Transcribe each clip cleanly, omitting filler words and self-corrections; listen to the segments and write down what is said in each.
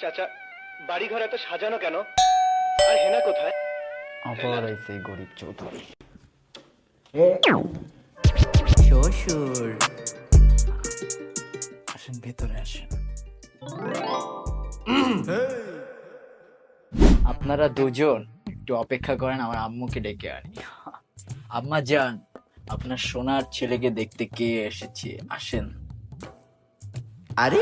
চাচা, বাড়ি ঘর এত সাজানো কেন? আর হেনা কোথায়? আবার আইছে গরিব চৌধুরী। শ্বশুর আসেন ভেতরে আসেন। আপনারা দুজন একটু অপেক্ষা করেন, আমার আম্মুকে ডেকে আনি। আম্মা যান, আপনার সোনার ছেলেকে দেখতে কে এসেছে, আসেন। আরে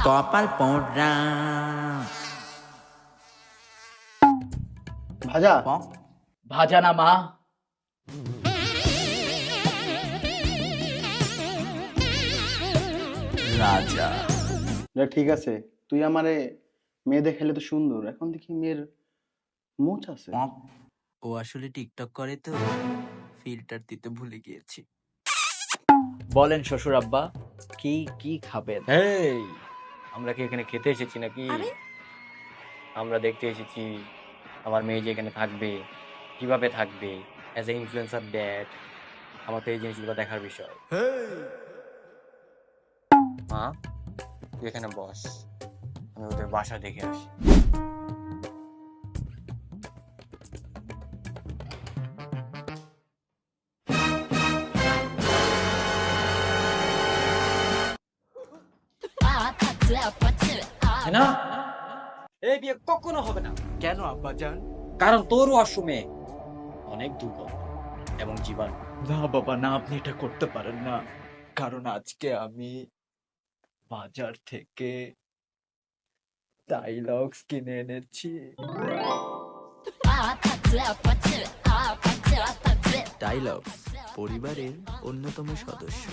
কপাল পোড়া ভাজা ভাজা না মা, রাজা। ঠিক আছে, তুই আমারে মেয়ে দেখাইলে তো সুন্দর, এখন দেখি মেয়ের মোচ আছে। ও আসলে টিকটক করে তো ফিল্টার দিতে ভুলে গিয়েছি। বলেন শ্বশুর আব্বা, কি কি খাবেন? এই আমরা কি এখানে খেতে এসেছি নাকি? আমরা দেখতে এসেছি আমার মেয়ে যে এখানে থাকবে, কিভাবে থাকবে, অ্যাজ এ ইনফ্লুয়েন্সার ড্যাড। আমার তো এই জিনিসগুলো দেখার বিষয়। মা, তুই এখানে বস, আমি ওদের বাসা দেখে আসি। না, এই বিয়ে কখনো হবে না। কেন আব্বা যান? কারণ তোর ওয়াশরুমে অনেক দুর্গন্ধ এবং জীবাণু। না বাবা না, আপনি এটা করতে পারেন না, কারণ আজকে আমি বাজার থেকে ডাইলগস কিনে এনেছি। ডায়লগস পরিবারের অন্যতম সদস্য।